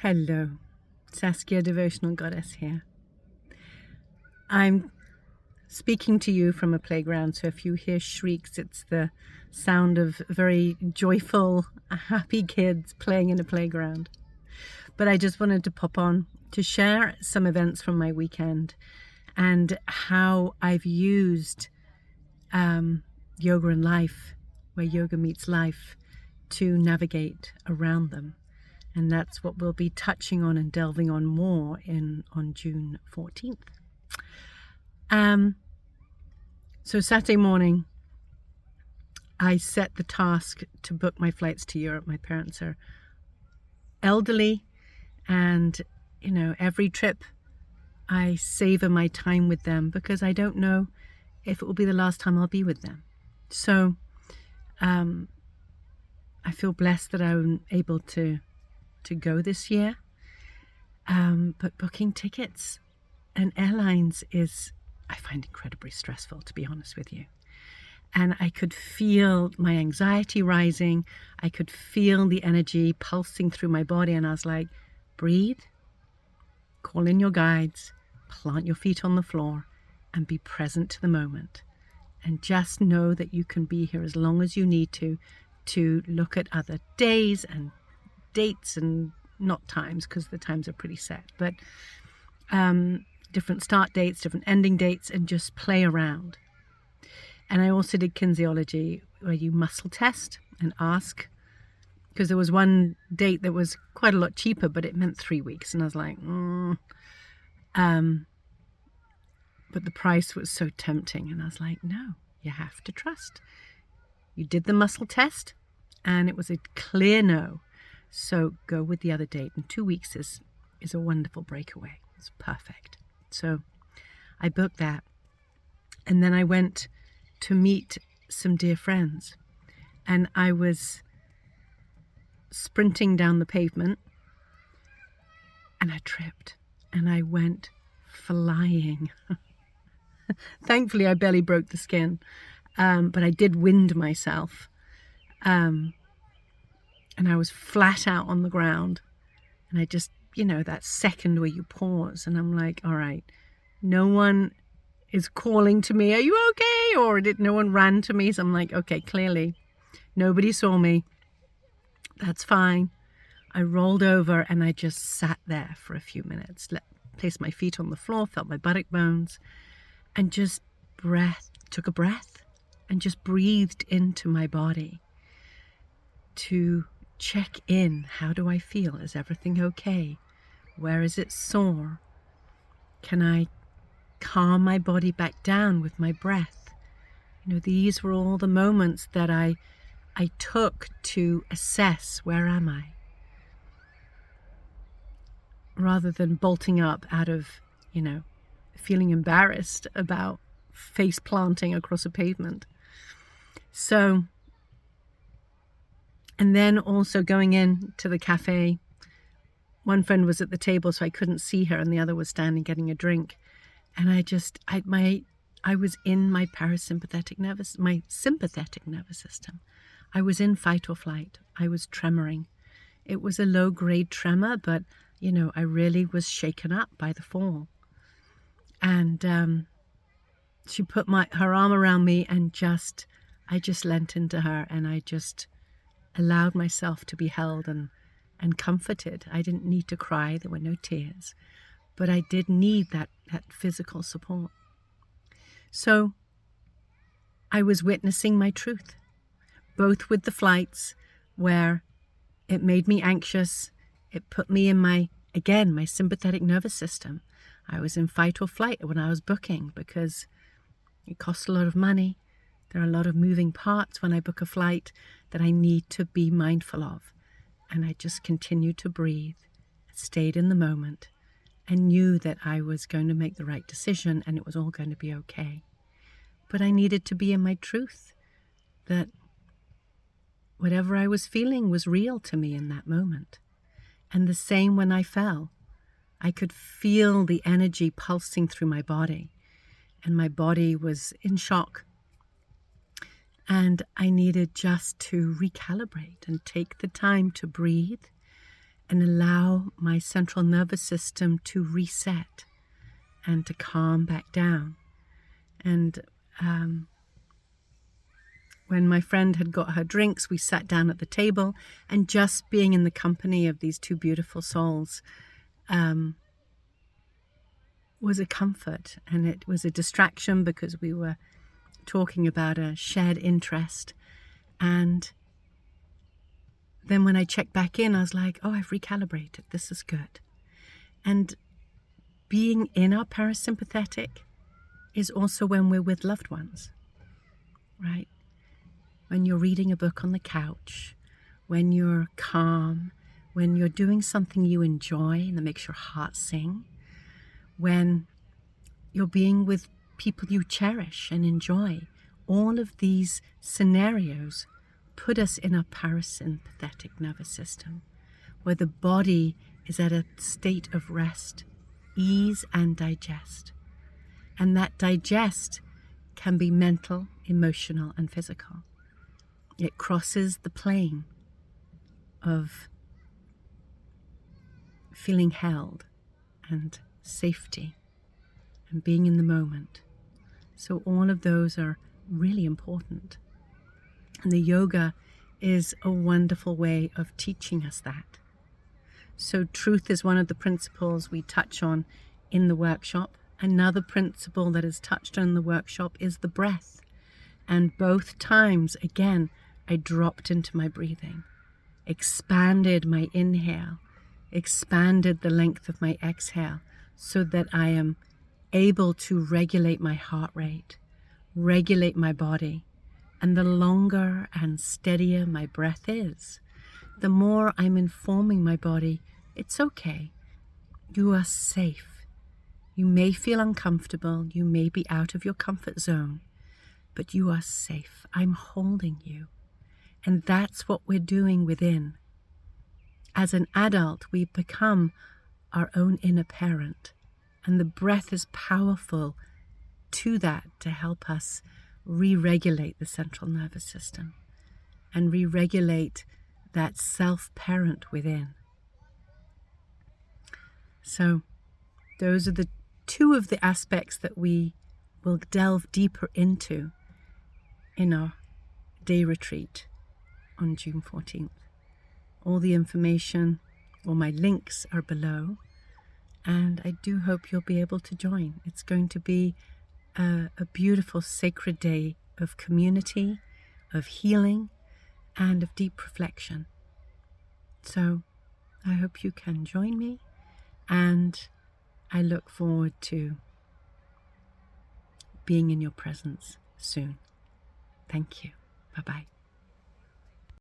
Hello, Saskia, devotional goddess here. I'm speaking to you from a playground, so if you hear shrieks, it's the sound of very joyful, happy kids playing in a playground. But I just wanted to pop on to share some events from my weekend and how I've used yoga and life, where yoga meets life, to navigate around them. And that's what we'll be touching on and delving on more on June 14th. So Saturday morning, I set the task to book my flights to Europe. My parents are elderly, and every trip I savor my time with them because I don't know if it will be the last time I'll be with them. So I feel blessed that I'm able to go this year. But booking tickets and airlines I find incredibly stressful, to be honest with you. And I could feel my anxiety rising. I could feel the energy pulsing through my body. And I was like, breathe, call in your guides, plant your feet on the floor, and be present to the moment. And just know that you can be here as long as you need to look at other days and dates, and not times, because the times are pretty set, but different start dates, different ending dates, and just play around. And I also did kinesiology, where you muscle test and ask, because there was one date that was quite a lot cheaper, but it meant 3 weeks, and I was like, but the price was so tempting, and I was like, no, you have to trust. You did the muscle test, and it was a clear no. So go with the other date. And 2 weeks is a wonderful breakaway. It's perfect. So I booked that. And then I went to meet some dear friends. And I was sprinting down the pavement, and I tripped. And I went flying. Thankfully, I barely broke the skin. But I did wind myself. And I was flat out on the ground. And I just, that second where you pause, and I'm like, all right, no one is calling to me, are you okay? Or no one ran to me. So I'm like, okay, clearly nobody saw me. That's fine. I rolled over and I just sat there for a few minutes, placed my feet on the floor, felt my buttock bones, and just took a breath and just breathed into my body to check in. How do I feel? Is everything okay? Where is it sore? Can I calm my body back down with my breath? These were all the moments that I took to assess, where am I? Rather than bolting up out of, feeling embarrassed about face planting across a pavement. So, and then also going in to the cafe, one friend was at the table, so I couldn't see her, and the other was standing getting a drink. And I was in my my sympathetic nervous system. I was in fight or flight. I was tremoring. It was a low-grade tremor, but, I really was shaken up by the fall. And she put her arm around me, and I just leant into her, and I just allowed myself to be held and comforted. I didn't need to cry. There were no tears. But I did need that physical support. So I was witnessing my truth, both with the flights, where it made me anxious. It put me in my sympathetic nervous system. I was in fight or flight when I was booking because it costs a lot of money. There are a lot of moving parts when I book a flight that I need to be mindful of. And I just continued to breathe, stayed in the moment, and knew that I was going to make the right decision and it was all going to be okay. But I needed to be in my truth, that whatever I was feeling was real to me in that moment. And the same when I fell. I could feel the energy pulsing through my body, and my body was in shock. And I needed just to recalibrate and take the time to breathe and allow my central nervous system to reset and to calm back down. And when my friend had got her drinks, we sat down at the table, and just being in the company of these two beautiful souls was a comfort, and it was a distraction because we were talking about a shared interest. And then when I checked back in, I was like, oh, I've recalibrated. This is good. And being in our parasympathetic is also when we're with loved ones, right? When you're reading a book on the couch, when you're calm, when you're doing something you enjoy and that makes your heart sing, when you're being with people you cherish and enjoy. All of these scenarios put us in a parasympathetic nervous system, where the body is at a state of rest, ease, and digest. And that digest can be mental, emotional, and physical. It crosses the plane of feeling held and safety and being in the moment. So all of those are really important. And the yoga is a wonderful way of teaching us that. So truth is one of the principles we touch on in the workshop. Another principle that is touched on in the workshop is the breath. And both times, again, I dropped into my breathing, expanded my inhale, expanded the length of my exhale, so that I am able to regulate my heart rate, regulate my body. And the longer and steadier my breath is, the more I'm informing my body, it's okay. You are safe. You may feel uncomfortable. You may be out of your comfort zone, but you are safe. I'm holding you. And that's what we're doing within. As an adult, we become our own inner parent. And the breath is powerful to that, to help us re-regulate the central nervous system and re-regulate that self-parent within. So those are the two of the aspects that we will delve deeper into in our day retreat on June 14th. All the information, all my links are below, and I do hope you'll be able to join. It's going to be a beautiful sacred day of community, of healing, and of deep reflection. So I hope you can join me, and I look forward to being in your presence soon. Thank you. Bye-bye.